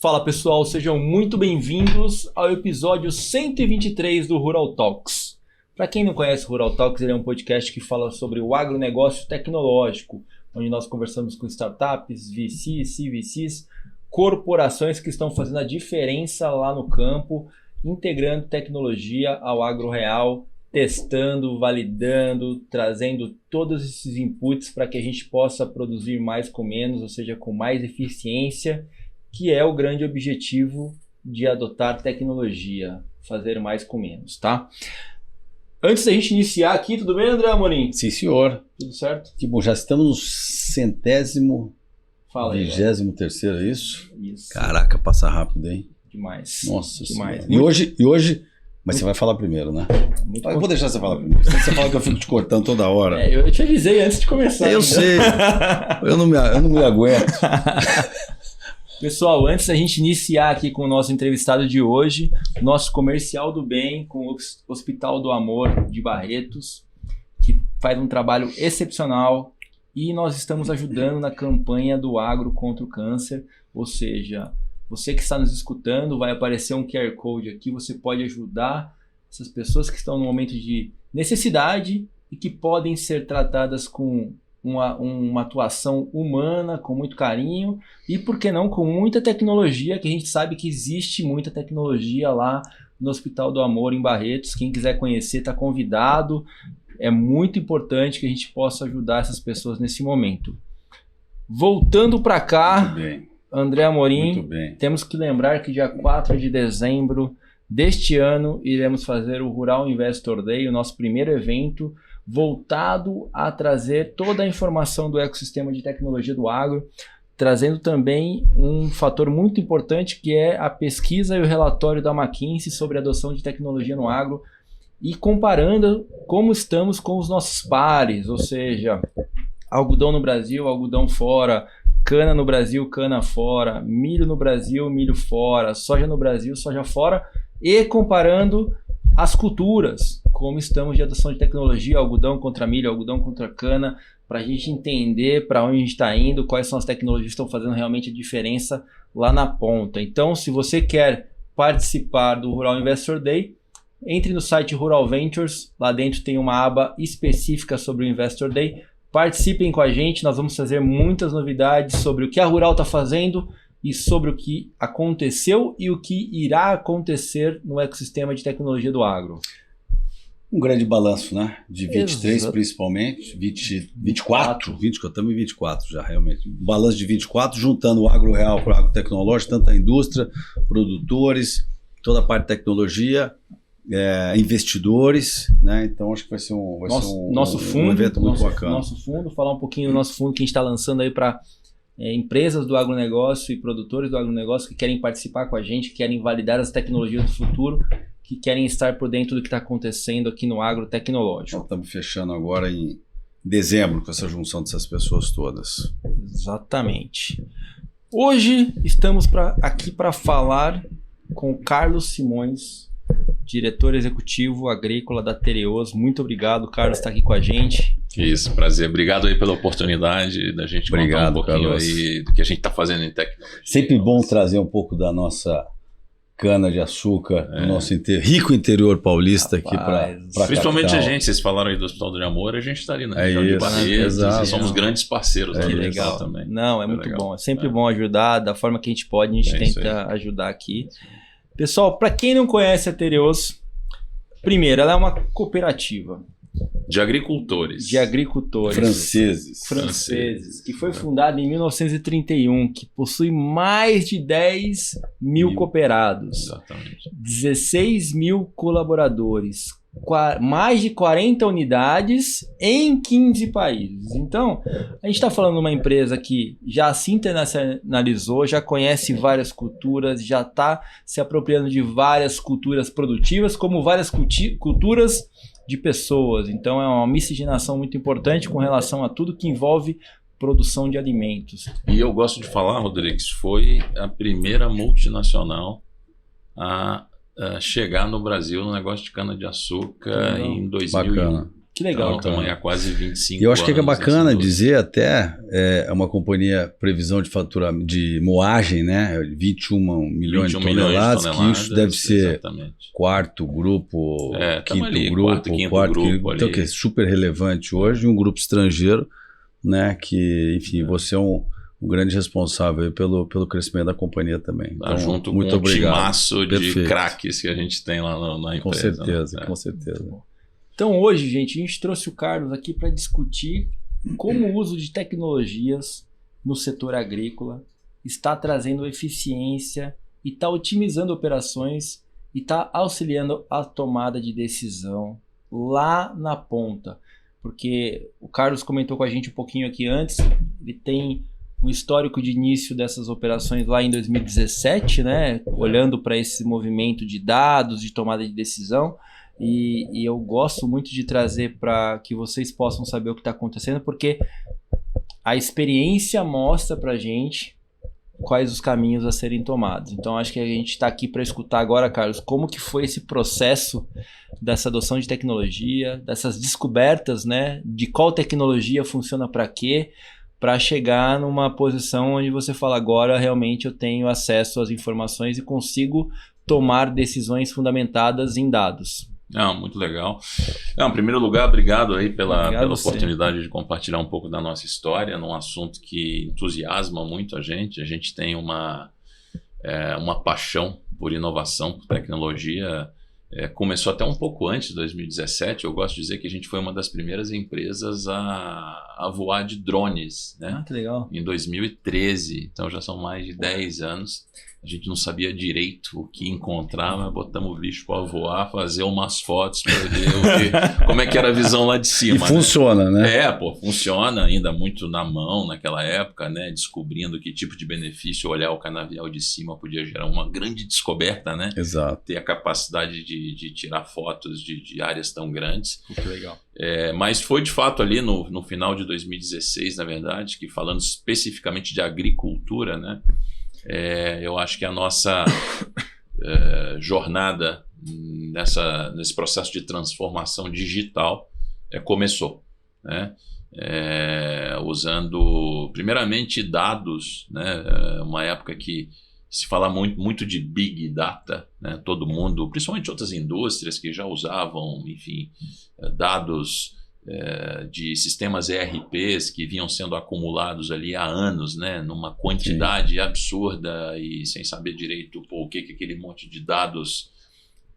Fala pessoal, sejam muito bem-vindos ao episódio 123 do Rural Talks. Para quem não conhece o Rural Talks, ele é um podcast que fala sobre o agronegócio tecnológico, onde nós conversamos com startups, VCs, CVCs, corporações que estão fazendo a diferença lá no campo, integrando tecnologia ao agro real, testando, validando, trazendo todos esses inputs para que a gente possa produzir mais com menos, ou seja, com mais eficiência, que é o grande objetivo de adotar tecnologia, fazer mais com menos, tá? Antes da gente iniciar aqui, tudo bem, André Amorim? Sim, senhor. Tudo certo? Que bom, já estamos no 23º, é isso? Isso. Caraca, passa rápido, hein? Demais. Nossa demais. Senhora. E hoje, mas você vai falar primeiro, né? Eu vou deixar você falar primeiro. Você fala que eu fico te cortando toda hora. Eu te avisei antes de começar. Eu sei. Eu não me aguento. Pessoal, antes da gente iniciar aqui com o nosso entrevistado de hoje, nosso comercial do bem com o Hospital do Amor de Barretos, que faz um trabalho excepcional e nós estamos ajudando na campanha do agro contra o câncer, ou seja, você que está nos escutando, vai aparecer um QR Code aqui, você pode ajudar essas pessoas que estão no momento de necessidade e que podem ser tratadas com uma atuação humana, com muito carinho e, por que não, com muita tecnologia, que a gente sabe que existe muita tecnologia lá no Hospital do Amor em Barretos. Quem quiser conhecer está convidado. É muito importante que a gente possa ajudar essas pessoas nesse momento. Voltando para cá, André Amorim, temos que lembrar que dia 4 de dezembro deste ano iremos fazer o Rural Investor Day, o nosso primeiro evento voltado a trazer toda a informação do ecossistema de tecnologia do agro, trazendo também um fator muito importante que é a pesquisa e o relatório da McKinsey sobre a adoção de tecnologia no agro e comparando como estamos com os nossos pares, ou seja, algodão no Brasil, algodão fora, cana no Brasil, cana fora, milho no Brasil, milho fora, soja no Brasil, soja fora, e comparando as culturas, como estamos de adoção de tecnologia, algodão contra milho, algodão contra cana, para a gente entender para onde a gente está indo, quais são as tecnologias que estão fazendo realmente a diferença lá na ponta. Então, se você quer participar do Rural Investor Day, entre no site Rural Ventures, lá dentro tem uma aba específica sobre o Investor Day. Participem com a gente, nós vamos trazer muitas novidades sobre o que a Rural está fazendo e sobre o que aconteceu e o que irá acontecer no ecossistema de tecnologia do agro. Um grande balanço, né? De 23 principalmente, 24, que eu estamos em 24 já, realmente. Balanço de 24, juntando o agro real com o agro tecnológico, tanto a indústria, produtores, toda a parte de tecnologia, investidores, né? Então acho que vai ser um evento muito bacana. Nosso fundo, falar um pouquinho do nosso fundo que a gente está lançando aí para empresas do agronegócio e produtores do agronegócio que querem participar com a gente, que querem validar as tecnologias do futuro, que querem estar por dentro do que está acontecendo aqui no agro tecnológico. Nós estamos fechando agora em dezembro com essa junção dessas pessoas todas. Exatamente. Hoje estamos aqui para falar com o Carlos Simões, diretor executivo agrícola da Tereos. Muito obrigado, Carlos, por estar aqui com a gente. Isso, prazer. Obrigado aí pela oportunidade da gente contar um pouquinho, Carlos, aí do que a gente está fazendo em tecnologia. Sempre bom trazer um pouco da nossa cana-de-açúcar, do nosso rico interior paulista. Rapaz, aqui para principalmente capital. A gente, vocês falaram aí do Hospital do Amor, a gente está ali na região de Barretos, somos grandes parceiros. Que legal também. Não, é muito legal. Bom, é sempre bom ajudar, da forma que a gente pode, a gente tenta ajudar aqui. Pessoal, para quem não conhece a Tereos, primeiro, ela é uma cooperativa de agricultores. Franceses, que foi fundada em 1931, que possui mais de 10 mil cooperados, exatamente. 16 mil colaboradores, mais de 40 unidades em 15 países. Então, a gente está falando de uma empresa que já se internacionalizou, já conhece várias culturas, já está se apropriando de várias culturas produtivas, como várias culturas de pessoas. Então, é uma miscigenação muito importante com relação a tudo que envolve produção de alimentos. E eu gosto de falar, Rodrigues, foi a primeira multinacional a chegar no Brasil no negócio de cana-de-açúcar em 2000. Bacana. Que legal. Então, há quase 25 anos. E eu acho que é bacana dizer até, é uma companhia previsão de faturamento, de moagem, né? 21 milhões de toneladas, que isso deve ser quarto grupo, quinto grupo. Então, que é super relevante hoje, um grupo estrangeiro, né? Que, enfim, você é um grande responsável pelo crescimento da companhia também. Então, junto muito com obrigado. Um timaço de craques que a gente tem lá na empresa. Com certeza, com certeza. Então hoje, gente, a gente trouxe o Carlos aqui para discutir como o uso de tecnologias no setor agrícola está trazendo eficiência e está otimizando operações e está auxiliando a tomada de decisão lá na ponta. Porque o Carlos comentou com a gente um pouquinho aqui antes, ele tem um histórico de início dessas operações lá em 2017, né? Olhando para esse movimento de dados, de tomada de decisão. E eu gosto muito de trazer para que vocês possam saber o que está acontecendo, porque a experiência mostra para a gente quais os caminhos a serem tomados. Então acho que a gente está aqui para escutar agora, Carlos, como que foi esse processo dessa adoção de tecnologia, dessas descobertas, né, de qual tecnologia funciona para quê, para chegar numa posição onde você fala, agora realmente eu tenho acesso às informações e consigo tomar decisões fundamentadas em dados. Muito legal. Em primeiro lugar, obrigado aí pela oportunidade de compartilhar um pouco da nossa história num assunto que entusiasma muito a gente. A gente tem uma paixão por inovação, por tecnologia. Começou até um pouco antes de 2017. Eu gosto de dizer que a gente foi uma das primeiras empresas a voar de drones, né? Que legal. Em 2013, então já são mais de 10 anos. A gente não sabia direito o que encontrar, mas botamos o bicho para voar, fazer umas fotos para ver como é que era a visão lá de cima. E funciona, né? Funciona ainda muito na mão naquela época, né? Descobrindo que tipo de benefício olhar o canavial de cima podia gerar uma grande descoberta, né? Exato. Ter a capacidade de tirar fotos de áreas tão grandes. Que legal. Mas foi de fato ali no final de 2016, na verdade, que falando especificamente de agricultura, né? Eu acho que a nossa jornada nesse processo de transformação digital começou, né? Usando primeiramente dados, né? Uma época que se fala muito de Big Data, né? Todo mundo, principalmente outras indústrias que já usavam, enfim, dados de sistemas ERPs que vinham sendo acumulados ali há anos, né, numa quantidade absurda e sem saber direito o que aquele monte de dados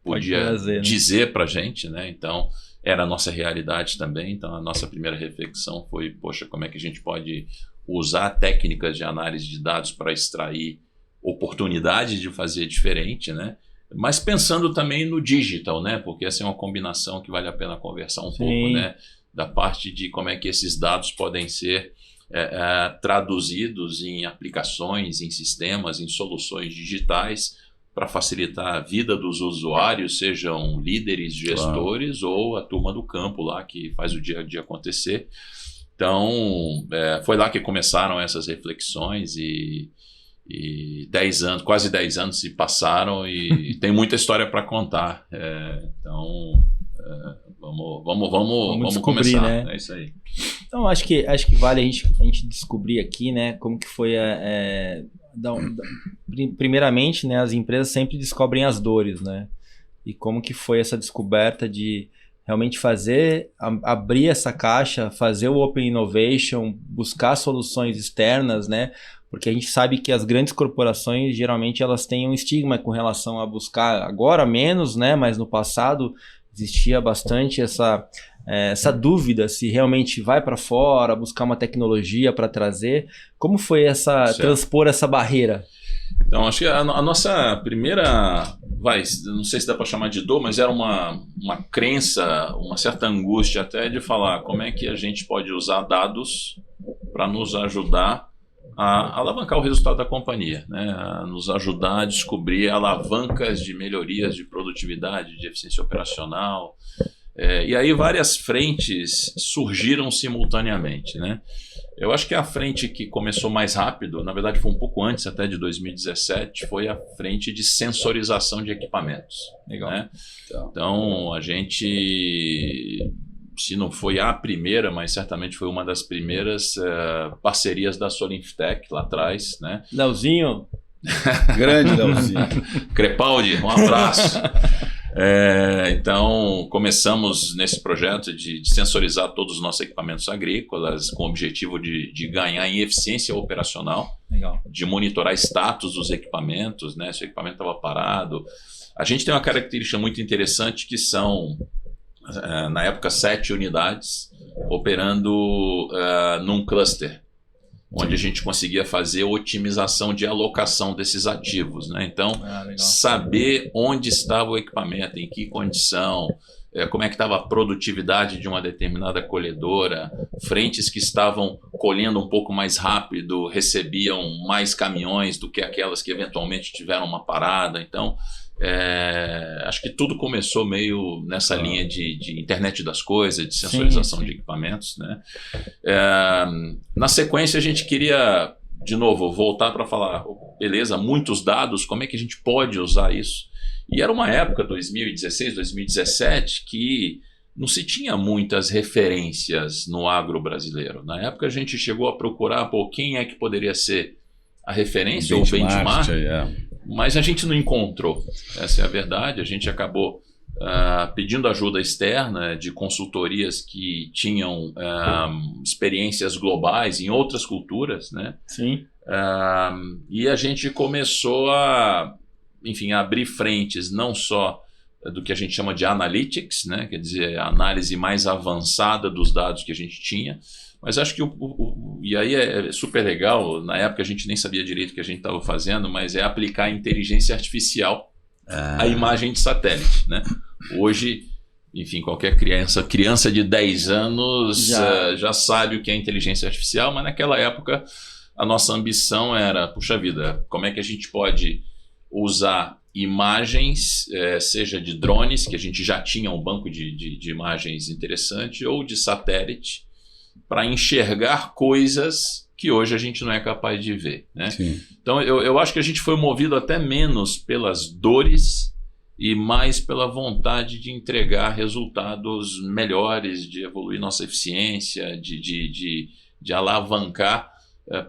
podia dizer para a gente, né? Então era a nossa realidade também. Então a nossa primeira reflexão foi, poxa, como é que a gente pode usar técnicas de análise de dados para extrair oportunidade de fazer diferente, né? Mas pensando também no digital, né? Porque essa é uma combinação que vale a pena conversar um pouco, né? Da parte de como é que esses dados podem ser traduzidos em aplicações, em sistemas, em soluções digitais para facilitar a vida dos usuários, sejam líderes, gestores ou a turma do campo lá que faz o dia a dia acontecer. Então, foi lá que começaram essas reflexões e 10 anos, quase 10 anos se passaram e tem muita história para contar. Então, vamos começar, né? É isso aí. Então, acho que vale a gente descobrir aqui, né, como que foi primeiramente, né, as empresas sempre descobrem as dores, né? E como que foi essa descoberta de realmente abrir essa caixa, fazer o Open Innovation, buscar soluções externas, né? Porque a gente sabe que as grandes corporações, geralmente, elas têm um estigma com relação a buscar, agora menos, né? Mas no passado existia bastante essa dúvida se realmente vai para fora, buscar uma tecnologia para trazer. Como foi transpor essa barreira? Então, acho que a nossa primeira, não sei se dá para chamar de dor, mas era uma crença, uma certa angústia até de falar como é que a gente pode usar dados para nos ajudar a alavancar o resultado da companhia, né? A nos ajudar a descobrir alavancas de melhorias de produtividade, de eficiência operacional. E aí várias frentes surgiram simultaneamente, né? Eu acho que a frente que começou mais rápido, na verdade foi um pouco antes até de 2017, foi a frente de sensorização de equipamentos. Legal. Né? Então a gente se não foi a primeira, mas certamente foi uma das primeiras parcerias da Solinftec lá atrás, né? Leozinho. Grande Leozinho. Crepaldi, um abraço. Então, começamos nesse projeto de sensorizar todos os nossos equipamentos agrícolas com o objetivo de ganhar em eficiência operacional. Legal. De monitorar status dos equipamentos, né? Se o equipamento estava parado. A gente tem uma característica muito interessante que são, na época, 7 unidades operando num cluster, onde a gente conseguia fazer otimização de alocação desses ativos, né? Então, saber onde estava o equipamento, em que condição, como é que estava a produtividade de uma determinada colhedora, frentes que estavam colhendo um pouco mais rápido recebiam mais caminhões do que aquelas que eventualmente tiveram uma parada. Então, acho que tudo começou meio nessa linha de internet das coisas, de sensorização de equipamentos, né? Na sequência, a gente queria, de novo, voltar para falar, beleza, muitos dados, como é que a gente pode usar isso? E era uma época, 2016, 2017, que não se tinha muitas referências no agro brasileiro. Na época, a gente chegou a procurar quem é que poderia ser a referência ou o benchmark, mas a gente não encontrou. Essa é a verdade. A gente acabou pedindo ajuda externa de consultorias que tinham experiências globais em outras culturas, né? Sim. E a gente começou a abrir frentes não só do que a gente chama de analytics, né? Quer dizer, a análise mais avançada dos dados que a gente tinha, mas acho que e aí é super legal, na época a gente nem sabia direito o que a gente estava fazendo, mas é aplicar a inteligência artificial à imagem de satélite, né? Hoje, enfim, qualquer criança de 10 anos já sabe o que é inteligência artificial, mas naquela época a nossa ambição era, puxa vida, como é que a gente pode usar imagens, seja de drones, que a gente já tinha um banco de imagens interessante, ou de satélite, para enxergar coisas que hoje a gente não é capaz de ver, né? Então eu acho que a gente foi movido até menos pelas dores e mais pela vontade de entregar resultados melhores, de evoluir nossa eficiência, de alavancar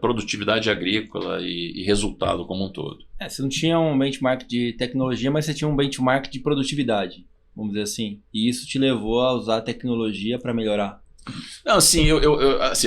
produtividade agrícola e resultado como um todo. Você não tinha um benchmark de tecnologia, mas você tinha um benchmark de produtividade, vamos dizer assim. E isso te levou a usar a tecnologia para melhorar. Não, assim,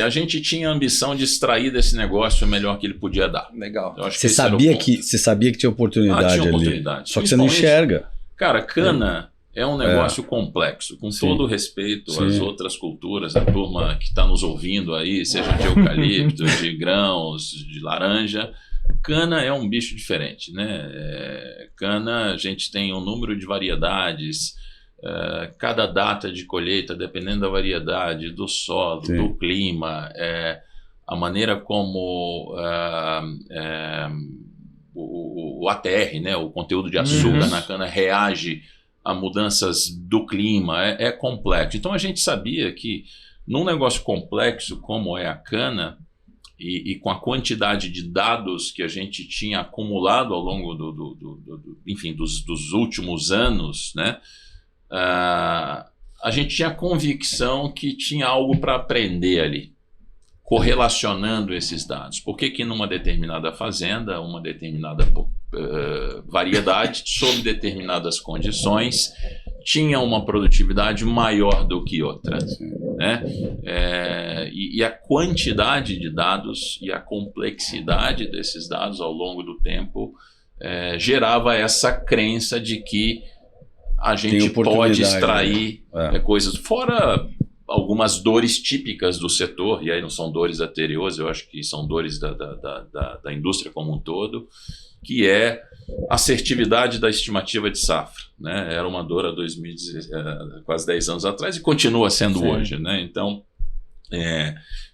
a gente tinha a ambição de extrair desse negócio o melhor que ele podia dar. Legal. Você sabia que tinha oportunidade tinha ali. Oportunidade. Só que você não enxerga. Cara, cana é um negócio complexo, com todo respeito às outras culturas, a turma que está nos ouvindo aí, seja de eucalipto, de grãos, de laranja. Cana é um bicho diferente, né? Cana, a gente tem um número de variedades. Cada data de colheita, dependendo da variedade, do solo, do clima, a maneira como o ATR, né, o conteúdo de açúcar na cana, reage a mudanças do clima, é complexo. Então a gente sabia que num negócio complexo como é a cana, e com a quantidade de dados que a gente tinha acumulado ao longo dos últimos anos, né? A gente tinha convicção que tinha algo para aprender ali, correlacionando esses dados. Por que numa determinada fazenda, uma determinada variedade, sob determinadas condições, tinha uma produtividade maior do que outra, né? E a quantidade de dados e a complexidade desses dados ao longo do tempo gerava essa crença de que a gente pode extrair coisas, fora algumas dores típicas do setor, e aí não são dores da Terios, eu acho que são dores da indústria como um todo, que é a assertividade da estimativa de safra, né? Era uma dor há quase 10 anos atrás e continua sendo hoje, né? Então,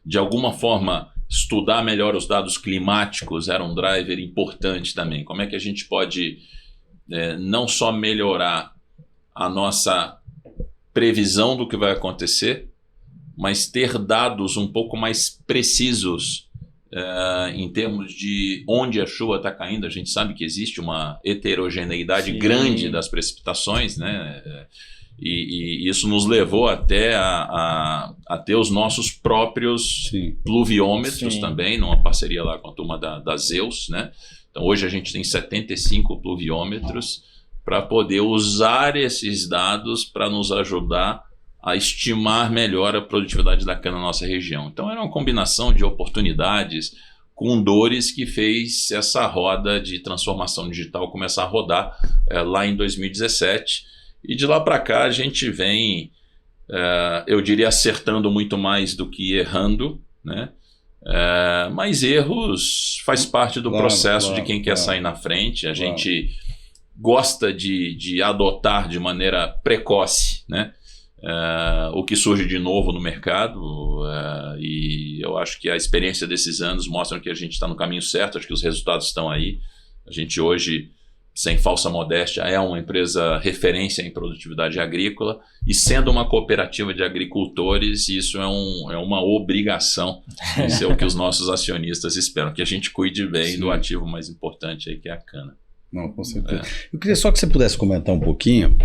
de alguma forma, estudar melhor os dados climáticos era um driver importante também. Como é que a gente pode não só melhorar a nossa previsão do que vai acontecer, mas ter dados um pouco mais precisos em termos de onde a chuva está caindo. A gente sabe que existe uma heterogeneidade grande das precipitações, né? E isso nos levou até a ter os nossos próprios pluviômetros também, numa parceria lá com a turma da Zeus, né? Então hoje a gente tem 75 pluviômetros para poder usar esses dados para nos ajudar a estimar melhor a produtividade da cana na nossa região. Então era uma combinação de oportunidades com dores que fez essa roda de transformação digital começar a rodar lá em 2017. E de lá para cá a gente vem, eu diria, acertando muito mais do que errando, né? Mas erros faz parte do processo de quem quer sair na frente. A gente gosta de adotar de maneira precoce, né? O que surge de novo no mercado, e eu acho que a experiência desses anos mostra que a gente está no caminho certo. Acho que os resultados estão aí. A gente hoje, sem falsa modéstia, é uma empresa referência em produtividade agrícola, e sendo uma cooperativa de agricultores, isso é uma obrigação. Isso é o que os nossos acionistas esperam, que a gente cuide bem do ativo mais importante aí, que é a cana. Não, com certeza. Eu queria só que você pudesse comentar um pouquinho,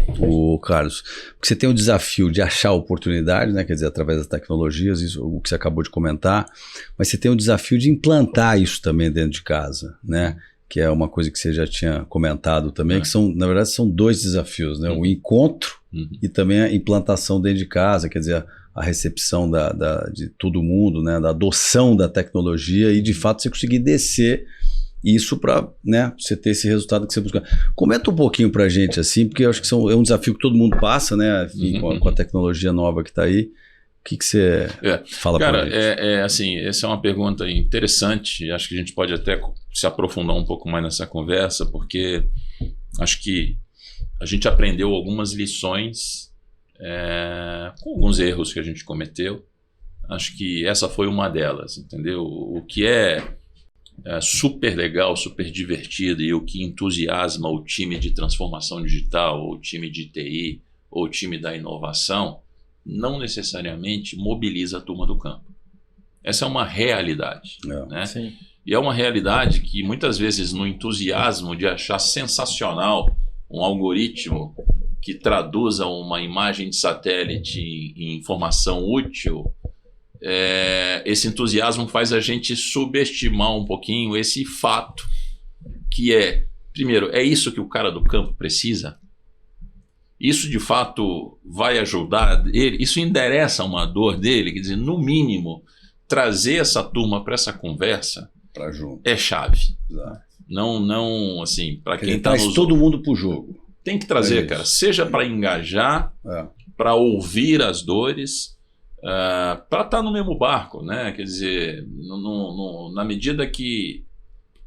Carlos, porque você tem o desafio de achar oportunidade, né? Quer dizer, através das tecnologias, isso, o que você acabou de comentar, mas você tem o desafio de implantar isso também dentro de casa, né? Que é uma coisa que você já tinha comentado também, que na verdade são dois desafios, né? O encontro e também a implantação dentro de casa, quer dizer, a recepção de todo mundo, né? Da adoção da tecnologia e de fato você conseguir descer isso para, né, você ter esse resultado que você busca. Comenta um pouquinho para a gente assim, porque eu acho que é um desafio que todo mundo passa, né? Enfim, com a tecnologia nova que está aí. O que você fala para a gente? Assim, essa é uma pergunta interessante. Acho que a gente pode até se aprofundar um pouco mais nessa conversa, porque acho que a gente aprendeu algumas lições com alguns erros que a gente cometeu. Acho que essa foi uma delas, entendeu? O que é super legal, super divertido, e o que entusiasma o time de transformação digital, o time de TI, ou o time da inovação, não necessariamente mobiliza a turma do campo. Essa é uma realidade, né? Sim. E é uma realidade que muitas vezes, no entusiasmo de achar sensacional um algoritmo que traduza uma imagem de satélite em informação útil, esse entusiasmo faz a gente subestimar um pouquinho esse fato que primeiro, é isso que o cara do campo precisa? Isso de fato vai ajudar ele? Isso endereça uma dor dele? Quer dizer, no mínimo, trazer essa turma para essa conversa é chave. Exato. Não, assim, para quem está traz todo mundo para o jogo. Tem que trazer, cara, seja para engajar, para ouvir as dores, para estar no mesmo barco, né? Quer dizer, na medida que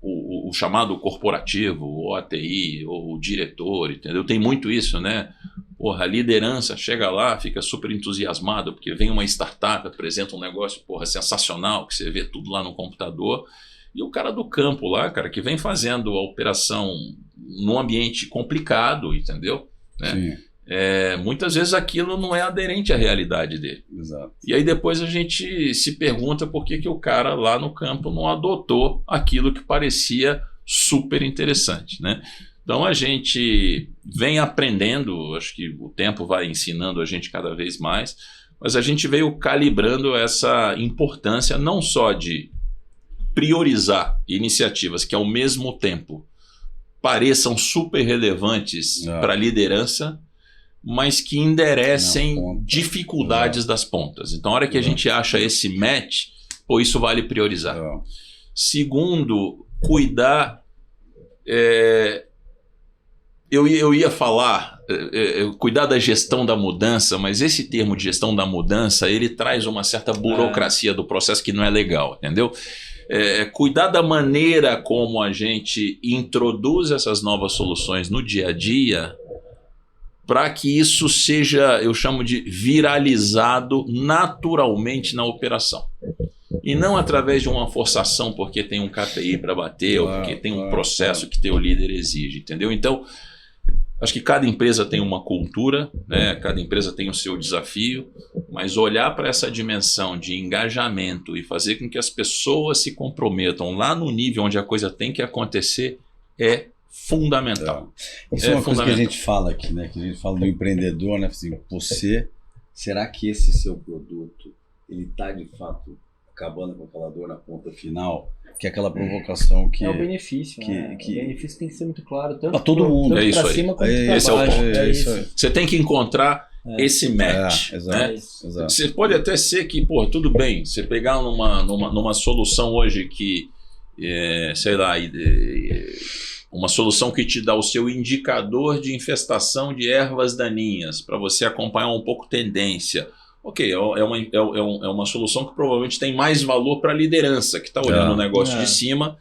o chamado corporativo, o ATI, ou o diretor, entendeu? Tem muito isso, né? Porra, a liderança chega lá, fica super entusiasmado, porque vem uma startup, apresenta um negócio, sensacional, que você vê tudo lá no computador, e o cara do campo lá, cara, que vem fazendo a operação num ambiente complicado, entendeu? Né? Sim. Muitas vezes aquilo não é aderente à realidade dele. Exato. E aí depois a gente se pergunta por que o cara lá no campo não adotou aquilo que parecia super interessante, né? Então a gente vem aprendendo, acho que o tempo vai ensinando a gente cada vez mais, mas a gente veio calibrando essa importância não só de priorizar iniciativas que ao mesmo tempo pareçam super relevantes para a liderança, mas que enderecem dificuldades das pontas. Então, a hora que a gente acha esse match, isso vale priorizar. Segundo, cuidar... Eu ia falar, cuidar da gestão da mudança, mas esse termo de gestão da mudança, ele traz uma certa burocracia do processo que não é legal, entendeu? Cuidar da maneira como a gente introduz essas novas soluções no dia a dia, para que isso seja, eu chamo de viralizado naturalmente na operação. E não através de uma forçação porque tem um KPI para bater ou porque tem um processo que teu líder exige, entendeu? Então, acho que cada empresa tem uma cultura, né? Cada empresa tem o seu desafio, mas olhar para essa dimensão de engajamento e fazer com que as pessoas se comprometam lá no nível onde a coisa tem que acontecer é fundamental. Isso é uma coisa que a gente fala aqui, né? Que a gente fala do empreendedor, né? Assim, será que esse seu produto, ele está de fato acabando com aquela dor na ponta final? Que é aquela provocação que... É o benefício, né? O benefício tem que ser muito claro, tanto para todo mundo. É isso para aí. cima quanto para Esse é o baixo. ponto. É isso. Você tem que encontrar esse match. Exato. Você pode até ser que, pô, tudo bem, você pegar numa solução hoje que, sei lá, uma solução que te dá o seu indicador de infestação de ervas daninhas, para você acompanhar um pouco tendência. Ok, é uma solução que provavelmente tem mais valor para a liderança, que está olhando o negócio de cima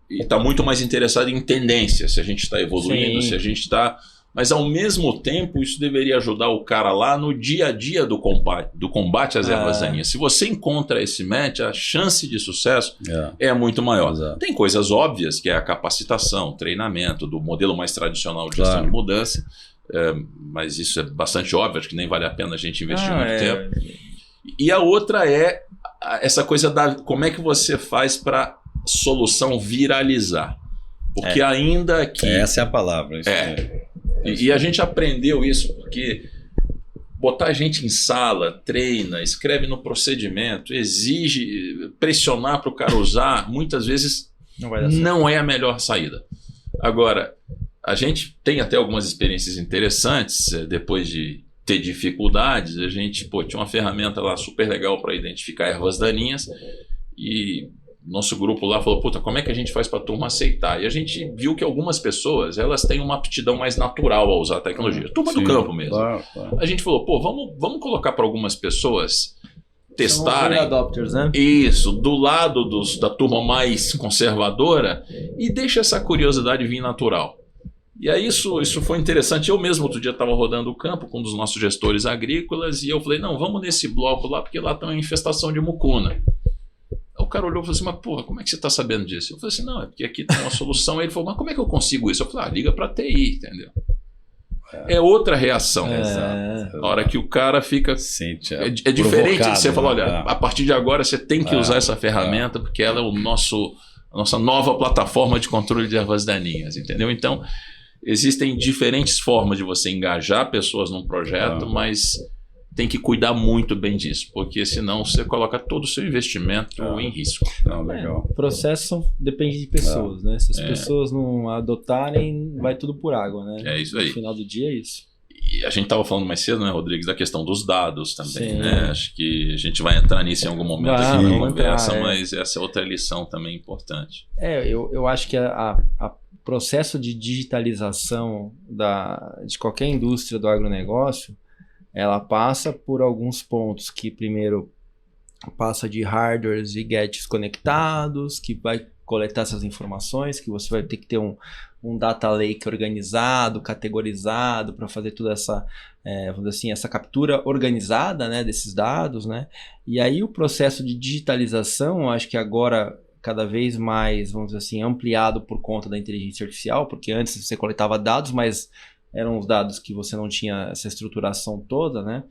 e está muito mais interessado em tendência, se a gente está evoluindo, se a gente está... Mas, ao mesmo tempo, isso deveria ajudar o cara lá no dia a dia do combate às ervas daninhas. Se você encontra esse match, a chance de sucesso é muito maior. Exato. Tem coisas óbvias, que é a capacitação, treinamento, do modelo mais tradicional de gestão de mudança, mas isso é bastante óbvio, acho que nem vale a pena a gente investir muito tempo. E a outra é essa coisa como é que você faz para solução viralizar. Porque ainda que... Essa é a palavra. E a gente aprendeu isso porque botar a gente em sala, treina, escreve no procedimento, exige pressionar para o cara usar, muitas vezes não é a melhor saída. Agora, a gente tem até algumas experiências interessantes, depois de ter dificuldades, a gente tinha uma ferramenta lá super legal para identificar ervas daninhas e... Nosso grupo lá falou, como é que a gente faz para a turma aceitar? E a gente viu que algumas pessoas, elas têm uma aptidão mais natural a usar a tecnologia. Turma do campo mesmo. Claro. A gente falou, vamos colocar para algumas pessoas testarem. São os adopters, né? Isso, do lado da turma mais conservadora e deixa essa curiosidade vir natural. E aí isso foi interessante. Eu mesmo outro dia estava rodando o campo com um dos nossos gestores agrícolas e eu falei, não, vamos nesse bloco lá, porque lá tem uma infestação de mucuna. O cara olhou e falou assim, mas como é que você está sabendo disso? Eu falei assim, não, é porque aqui tem uma solução. Aí ele falou, mas como é que eu consigo isso? Eu falei, liga para a TI, entendeu? É outra reação. Na hora que o cara fica... É diferente. Você fala, olha, a partir de agora você tem que usar essa ferramenta porque ela é a nossa nova plataforma de controle de ervas daninhas, entendeu? Então, existem diferentes formas de você engajar pessoas num projeto, mas... tem que cuidar muito bem disso, porque senão você coloca todo o seu investimento em risco. Legal. O processo depende de pessoas, né? Se as pessoas não adotarem, vai tudo por água, né? É isso aí. No final do dia é isso. E a gente estava falando mais cedo, né, Rodrigues, da questão dos dados também, né? Acho que a gente vai entrar nisso em algum momento aqui na conversa, mas essa é outra lição também importante. Eu acho que a processo de digitalização de qualquer indústria do agronegócio, ela passa por alguns pontos que primeiro passa de hardwares e gadgets conectados, que vai coletar essas informações, que você vai ter que ter um data lake organizado, categorizado para fazer toda essa, vamos dizer assim, essa captura organizada, né, desses dados, né? E aí o processo de digitalização, acho que agora cada vez mais, vamos dizer assim, ampliado por conta da inteligência artificial, porque antes você coletava dados, mas eram os dados que você não tinha essa estruturação toda, né?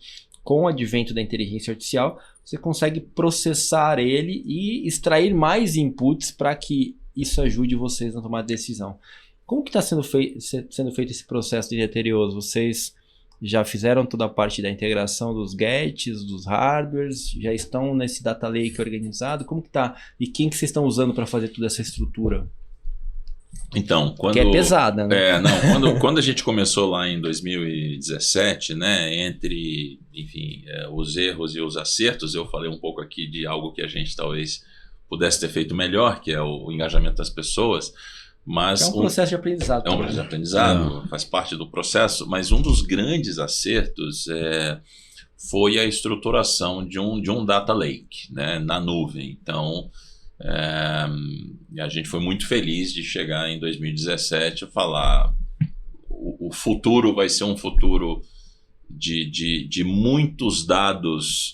Com o advento da inteligência artificial, você consegue processar ele e extrair mais inputs para que isso ajude vocês na tomada de decisão. Como que está sendo feito esse processo de criterioso? Vocês já fizeram toda a parte da integração dos gadgets, dos hardwares? Já estão nesse data lake organizado? Como que está? E quem que vocês estão usando para fazer toda essa estrutura? Então, que é pesada, né? Quando a gente começou lá em 2017, né, entre, enfim, os erros e os acertos, eu falei um pouco aqui de algo que a gente talvez pudesse ter feito melhor, que é o engajamento das pessoas. Mas é um processo de aprendizado. É um processo de aprendizado, faz parte do processo, mas um dos grandes acertos foi a estruturação de um data lake, né, na nuvem. Então, a gente foi muito feliz de chegar em 2017 e falar o futuro vai ser um futuro de muitos dados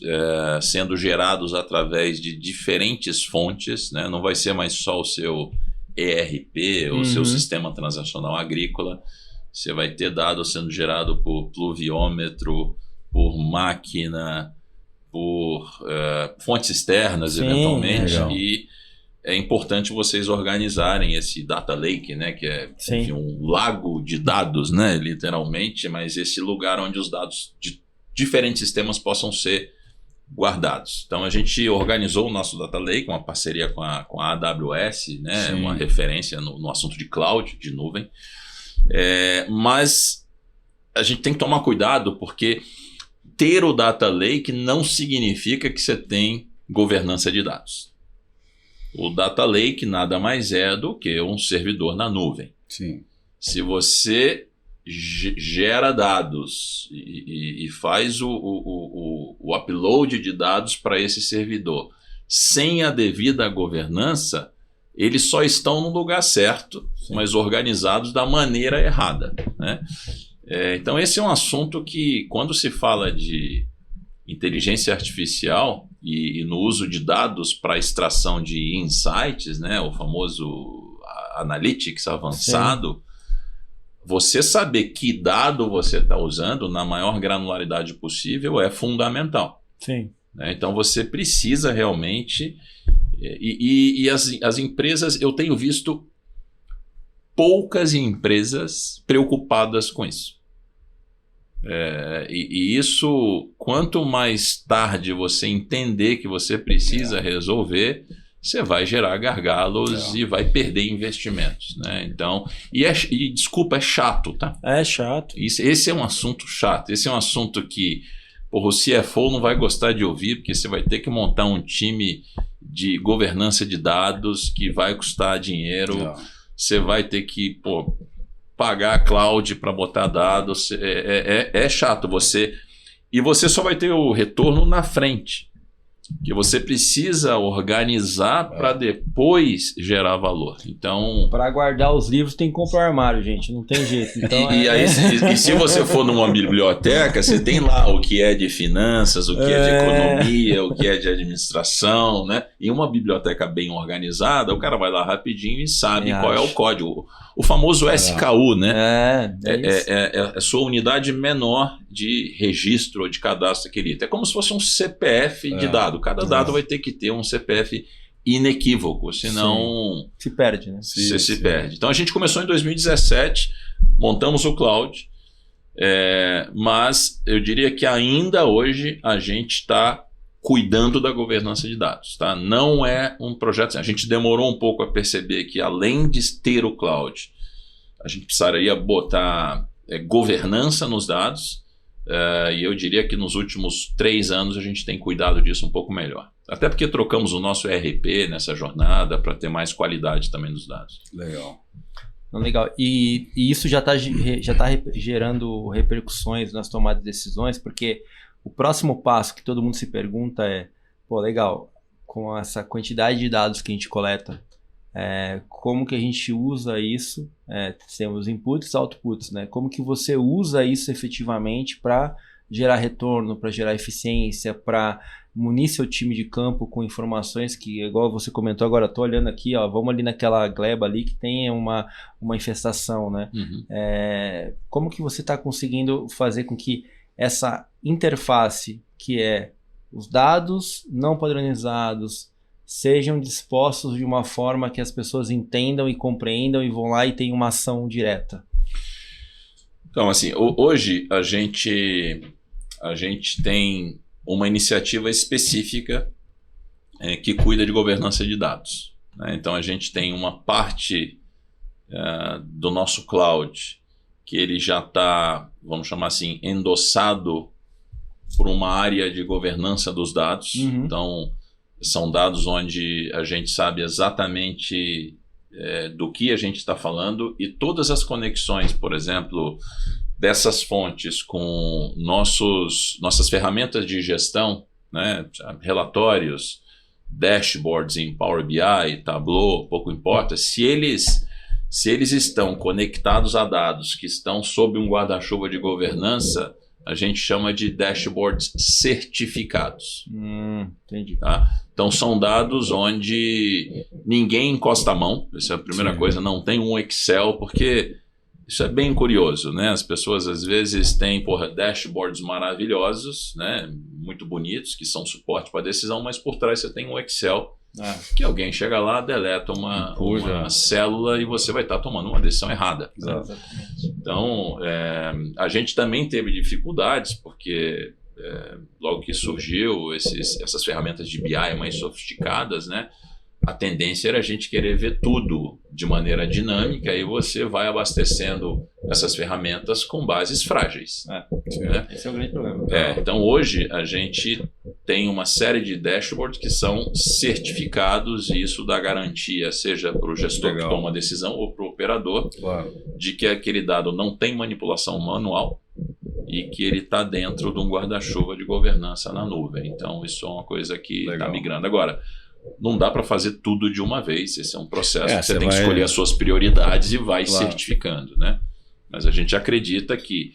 sendo gerados através de diferentes fontes, né? Não vai ser mais só o seu ERP, o seu sistema transacional agrícola. Você vai ter dados sendo gerados por pluviômetro, por máquina, por fontes externas, eventualmente, é importante vocês organizarem esse data lake, né, que é enfim, um lago de dados, né, literalmente, mas esse lugar onde os dados de diferentes sistemas possam ser guardados. Então a gente organizou o nosso data lake, uma parceria com a AWS, né, uma referência no assunto de cloud, de nuvem, mas a gente tem que tomar cuidado porque ter o data lake não significa que você tem governança de dados. O data lake nada mais é do que um servidor na nuvem. Sim. Se você gera dados e faz o upload de dados para esse servidor sem a devida governança, eles só estão no lugar certo, mas organizados da maneira errada, né? Então esse é um assunto que, quando se fala de inteligência artificial e no uso de dados para extração de insights, né, o famoso analytics avançado, você saber que dado você está usando na maior granularidade possível é fundamental. Sim. Então você precisa realmente... E as empresas, eu tenho visto poucas empresas preocupadas com isso. E isso, quanto mais tarde você entender que você precisa resolver, você vai gerar gargalos e vai perder investimentos, né? Então, desculpa, é chato, tá? É chato. Esse é um assunto chato. Esse é um assunto que o CFO não vai gostar de ouvir, porque você vai ter que montar um time de governança de dados que vai custar dinheiro. Você vai ter que pagar a cloud para botar dados. É chato. Você só vai ter o retorno na frente, que você precisa organizar para depois gerar valor. Então, para guardar os livros tem que comprar um armário, gente, não tem jeito. Então, e se você for numa biblioteca, você tem lá o que é de finanças, o que é de economia, o que é de administração, né? Em uma biblioteca bem organizada, o cara vai lá rapidinho e sabe qual é o código. O famoso SKU, né? É a sua unidade menor de registro ou de cadastro querido. É como se fosse um CPF de dado. Cada dado vai ter que ter um CPF inequívoco, senão se perde, né? Você se perde. Então a gente começou em 2017, montamos o cloud, mas eu diria que ainda hoje a gente está cuidando da governança de dados, tá? Não é um projeto... A gente demorou um pouco a perceber que, além de ter o cloud, a gente precisaria botar governança nos dados, e eu diria que nos últimos 3 anos a gente tem cuidado disso um pouco melhor. Até porque trocamos o nosso ERP nessa jornada para ter mais qualidade também dos dados. Legal. Legal. E isso já tá gerando repercussões nas tomadas de decisões, porque o próximo passo que todo mundo se pergunta é, legal, com essa quantidade de dados que a gente coleta, como que a gente usa isso? Temos inputs e outputs, né? Como que você usa isso efetivamente para gerar retorno, para gerar eficiência, para munir seu time de campo com informações que, igual você comentou agora, estou olhando aqui, vamos ali naquela gleba ali que tem uma infestação, né? Uhum. Como que você está conseguindo fazer com que essa interface, que é os dados não padronizados, sejam dispostos de uma forma que as pessoas entendam e compreendam e vão lá e tenham uma ação direta? Então, assim, hoje a gente tem uma iniciativa específica que cuida de governança de dados, né? Então, a gente tem uma parte do nosso cloud que ele já está, vamos chamar assim, endossado por uma área de governança dos dados. Uhum. Então, são dados onde a gente sabe exatamente do que a gente está falando e todas as conexões, por exemplo, dessas fontes com nossas ferramentas de gestão, né, relatórios, dashboards em Power BI, Tableau, pouco importa, se eles estão conectados a dados que estão sob um guarda-chuva de governança, a gente chama de dashboards certificados. Entendi. Tá? Então são dados onde ninguém encosta a mão, essa é a primeira coisa, não tem um Excel, porque isso é bem curioso, né? As pessoas às vezes têm dashboards maravilhosos, né? Muito bonitos, que são suporte para decisão, mas por trás você tem um Excel Que alguém chega lá, deleta uma célula e você vai estar tomando uma decisão errada. Exatamente. Então, a gente também teve dificuldades, porque logo que surgiu essas ferramentas de BI mais sofisticadas, né? A tendência era a gente querer ver tudo de maneira dinâmica e você vai abastecendo essas ferramentas com bases frágeis. Né? Esse é o grande problema. Então, hoje, a gente tem uma série de dashboards que são certificados e isso dá garantia, seja para o gestor que toma a decisão ou para o operador, de que aquele dado não tem manipulação manual e que ele está dentro de um guarda-chuva de governança na nuvem. Então, isso é uma coisa que está migrando. Agora, não dá para fazer tudo de uma vez. Esse é um processo que você tem que escolher as suas prioridades e vai certificando, né? Mas a gente acredita que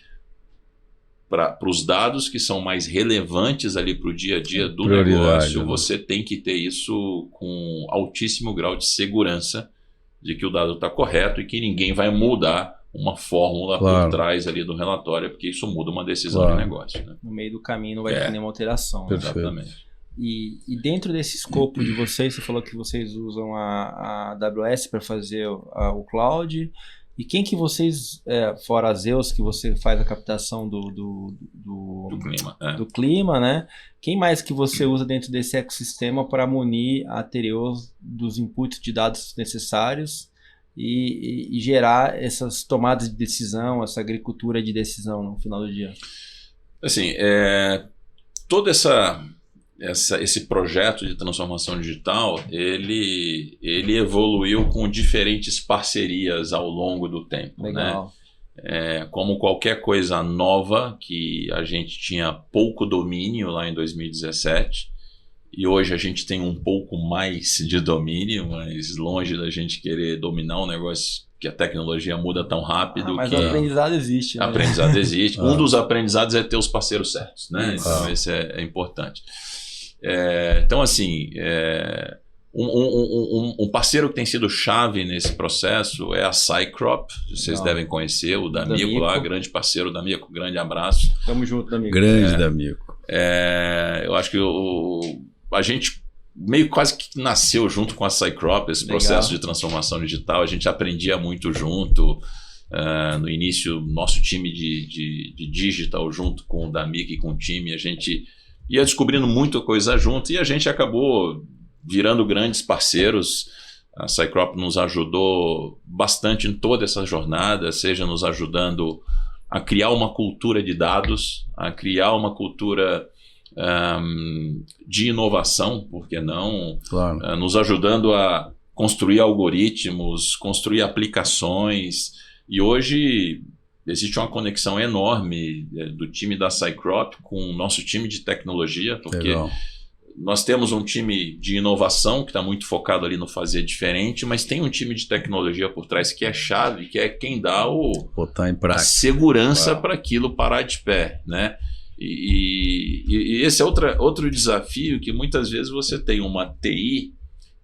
para os dados que são mais relevantes ali para o dia a dia do negócio, você tem que ter isso com altíssimo grau de segurança de que o dado está correto e que ninguém vai mudar uma fórmula por trás ali do relatório, porque isso muda uma decisão de negócio. Né? No meio do caminho não vai ter nenhuma alteração. Exatamente. E dentro desse escopo de vocês, você falou que vocês usam a AWS para fazer o cloud. E quem que vocês, fora a Zeus, que você faz a captação do clima, né? Quem mais que você usa dentro desse ecossistema para munir a Tereos dos inputs de dados necessários e gerar essas tomadas de decisão, essa agricultura de decisão no final do dia? Assim, todo esse projeto de transformação digital, ele evoluiu com diferentes parcerias ao longo do tempo. Legal. Né? Como qualquer coisa nova que a gente tinha pouco domínio lá em 2017, e hoje a gente tem um pouco mais de domínio, mas longe da gente querer dominar um negócio que a tecnologia muda tão rápido. Mas o aprendizado existe. Né? Aprendizado existe. Um dos aprendizados é ter os parceiros certos. Né? Então, esse é importante. Então, assim, um parceiro que tem sido chave nesse processo é a Cycrop. Vocês devem conhecer, o D'Amico lá, grande parceiro. D'Amico, grande abraço. Tamo junto, D'Amico. Grande D'Amico. Eu acho que a gente meio quase que nasceu junto com a Cycrop, esse processo de transformação digital. A gente aprendia muito junto. No início, nosso time de digital, junto com o D'Amico e com o time, a gente ia descobrindo muita coisa junto e a gente acabou virando grandes parceiros. A Cycrop nos ajudou bastante em toda essa jornada, seja nos ajudando a criar uma cultura de dados, a criar uma cultura de inovação, por que não? Nos ajudando a construir algoritmos, construir aplicações. E hoje existe uma conexão enorme do time da Cycrop com o nosso time de tecnologia, porque nós temos um time de inovação que está muito focado ali no fazer diferente, mas tem um time de tecnologia por trás que é chave, que é quem dá botar em prática, a segurança para aquilo parar de pé, né? E esse é outro desafio, que muitas vezes você tem uma TI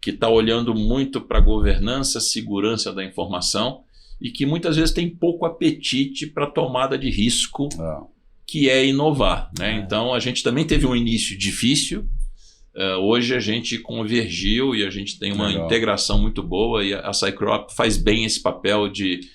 que está olhando muito para a governança, segurança da informação, e que muitas vezes tem pouco apetite para tomada de risco, que é inovar. Né? Então, a gente também teve um início difícil, hoje a gente convergiu e a gente tem uma integração muito boa, e a Cycrop faz bem esse papel de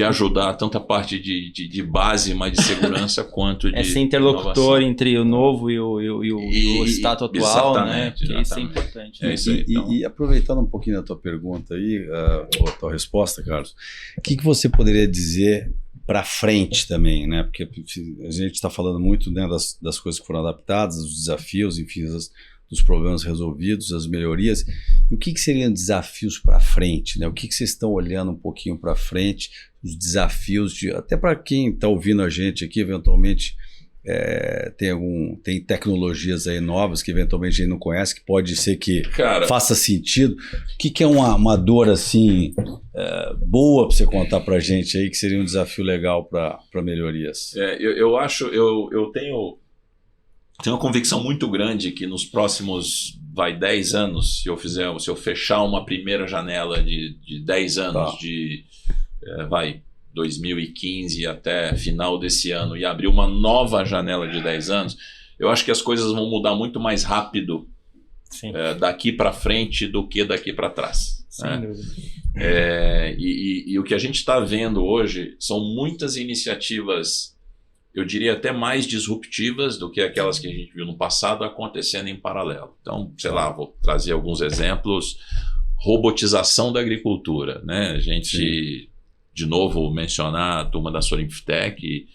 ajudar tanto a parte de base, mais de segurança, quanto de esse interlocutor inovação entre o novo e o status atual, né? Porque exatamente. Isso é importante. É isso aí, então. E aproveitando um pouquinho da tua pergunta aí, a tua resposta, Carlos, o que você poderia dizer para frente também, né? Porque a gente está falando muito, né, das coisas que foram adaptadas, dos desafios, enfim, dos problemas resolvidos, as melhorias. E o que seriam desafios para frente, né? O que vocês estão olhando um pouquinho para frente, os desafios, até para quem está ouvindo a gente aqui, eventualmente tem tecnologias aí novas que eventualmente a gente não conhece, que pode ser que faça sentido. O que é uma dor assim boa para você contar para a gente aí, que seria um desafio legal para melhorias? Eu tenho uma convicção muito grande que nos próximos 10 anos, se eu fechar uma primeira janela de 10 anos, de 2015 até final desse ano, e abrir uma nova janela de 10 anos, eu acho que as coisas vão mudar muito mais rápido daqui para frente do que daqui para trás. Sem dúvida. E o que a gente está vendo hoje são muitas iniciativas, eu diria até mais disruptivas do que aquelas que a gente viu no passado acontecendo em paralelo. Então, sei lá, vou trazer alguns exemplos. Robotização da agricultura, né? A gente, de novo, mencionar a turma da Solinftec,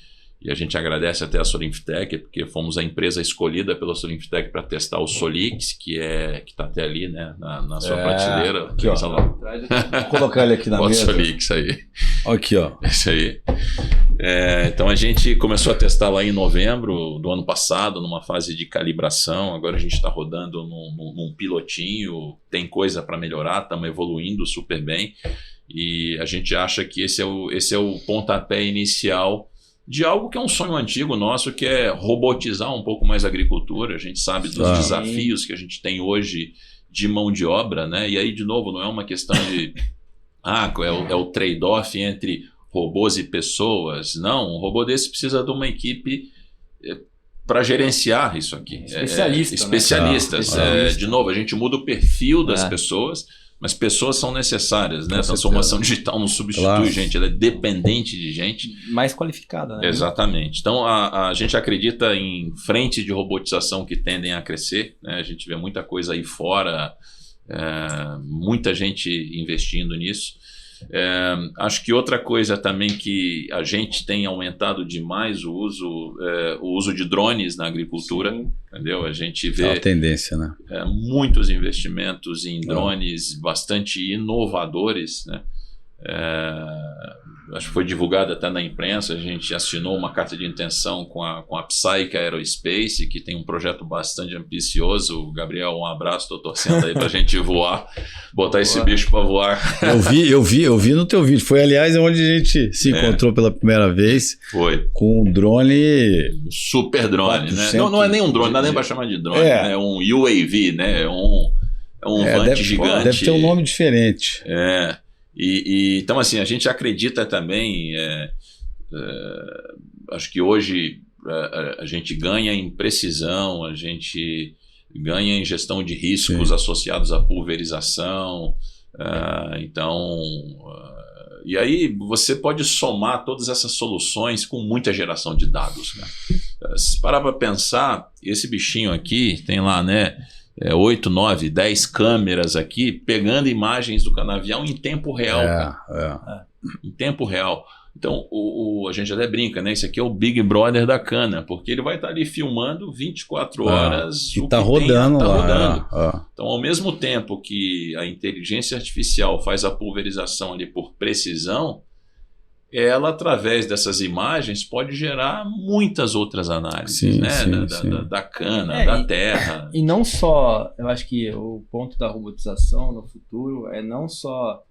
e a gente agradece até a Solinftec, porque fomos a empresa escolhida pela Solinftec para testar o Solix, que está até ali, né, na sua prateleira. Aqui, ó. Vou colocar ele aqui na mesa. Bota o Solix aí. Aqui, ó. Isso aí. Então a gente começou a testar lá em novembro do ano passado, numa fase de calibração. Agora a gente está rodando num pilotinho, tem coisa para melhorar, estamos evoluindo super bem. E a gente acha que esse é o pontapé inicial de algo que é um sonho antigo nosso, que é robotizar um pouco mais a agricultura. A gente sabe dos desafios que a gente tem hoje de mão de obra, né? E aí, de novo, não é uma questão de é o trade-off entre robôs e pessoas. Não, um robô desse precisa de uma equipe para gerenciar isso aqui. Especialistas. Né? De novo, a gente muda o perfil das pessoas, mas pessoas são necessárias, né? A transformação digital não substitui gente, ela é dependente de gente. Mais qualificada, né? Exatamente. Então, a gente acredita em frentes de robotização que tendem a crescer, né? A gente vê muita coisa aí fora, muita gente investindo nisso. Acho que outra coisa também que a gente tem aumentado demais o uso de drones na agricultura. Sim. Entendeu? A gente vê a tendência, né? Muitos investimentos em drones bastante inovadores, né? Acho que foi divulgado até na imprensa. A gente assinou uma carta de intenção com a Psyche Aerospace, que tem um projeto bastante ambicioso. Gabriel, um abraço, estou torcendo aí para a gente voar, botar esse bicho para voar. Eu vi no teu vídeo. Foi, aliás, onde a gente se encontrou pela primeira vez. Foi. Com um drone. Um super drone, né? Não é nem um drone, não dá nem para chamar de drone. É um UAV, né? É um vante gigante. Deve ter um nome diferente. Então, assim, a gente acredita também, acho que hoje a gente ganha em precisão, a gente ganha em gestão de riscos associados à pulverização. E aí você pode somar todas essas soluções com muita geração de dados, né? Se parar para pensar, esse bichinho aqui tem lá, né? 8, 9, 10 câmeras aqui pegando imagens do canavial em tempo real. Em tempo real. Então, a gente até brinca, né? Esse aqui é o Big Brother da cana, porque ele vai estar ali filmando 24 horas. E está rodando lá. Rodando. Então, ao mesmo tempo que a inteligência artificial faz a pulverização ali por precisão, ela, através dessas imagens, pode gerar muitas outras análises, né? Da cana, da terra. E não só, eu acho que o ponto da robotização no futuro é não só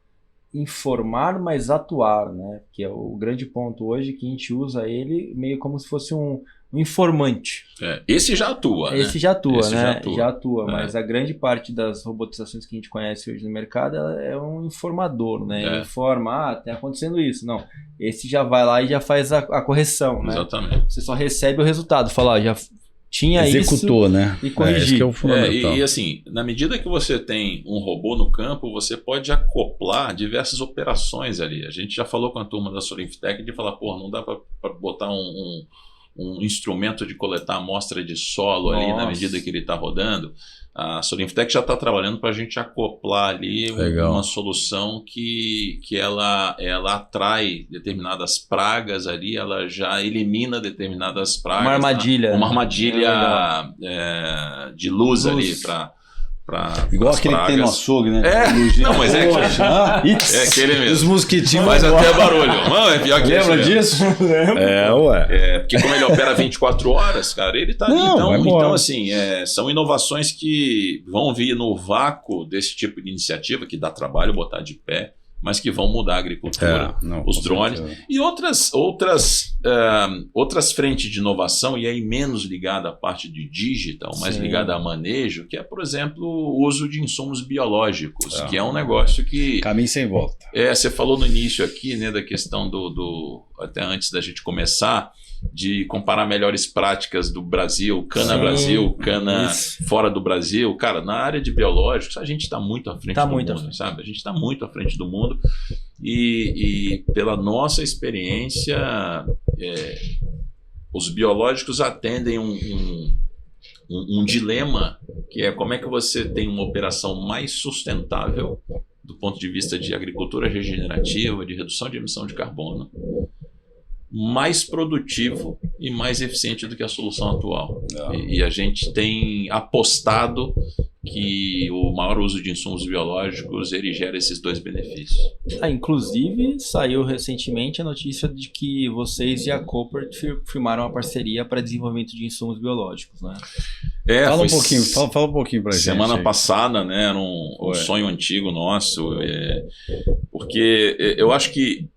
informar, mas atuar, né? Que é o grande ponto hoje, que a gente usa ele meio como se fosse um informante. Esse já atua, Esse já atua, né? Já atua, É. mas a grande parte das robotizações que a gente conhece hoje no mercado é um informador, né? Ele informa, tá acontecendo isso. Não, esse já vai lá e já faz a correção, né? Exatamente. Você só recebe o resultado, fala, já tinha executou, isso, né? E corrigir. Esse que é o fundamental. E assim, na medida que você tem um robô no campo, você pode acoplar diversas operações ali. A gente já falou com a turma da Solinftec de falar, não dá para botar um instrumento de coletar amostra de solo ali na medida que ele está rodando. A Solinftec já está trabalhando para a gente acoplar ali uma solução que ela atrai determinadas pragas ali, ela já elimina determinadas pragas. Uma armadilha. Uma armadilha de luz ali para igual aquele pragas. que tem no açougue, né? Não, mas é aquele mesmo. Os mosquitinhos faz até barulho. Não, é pior que lembra isso. Disso? Ué. Porque como ele opera 24 horas, cara, ele tá ali. Então, assim, são inovações que vão vir no vácuo desse tipo de iniciativa, que dá trabalho botar de pé, mas que vão mudar a agricultura, os drones e outras frentes de inovação, e aí menos ligada à parte de digital, mais ligada a manejo, que é, por exemplo, o uso de insumos biológicos, que é um negócio que... Caminho sem volta. Você falou no início aqui, né, da questão do até antes da gente começar, de comparar melhores práticas do Brasil, cana Brasil, cana fora do Brasil. Cara, na área de biológicos, a gente está muito à frente do mundo, sabe? A gente está muito à frente do mundo e pela nossa experiência, os biológicos atendem um dilema, que é como é que você tem uma operação mais sustentável do ponto de vista de agricultura regenerativa, de redução de emissão de carbono, mais produtivo e mais eficiente do que a solução atual. E a gente tem apostado que o maior uso de insumos biológicos, ele gera esses dois benefícios. Inclusive, saiu recentemente a notícia de que vocês e a Koppert firmaram uma parceria para desenvolvimento de insumos biológicos, né? Fala um pouquinho pra gente. Semana passada, né, era um sonho antigo nosso, porque eu acho que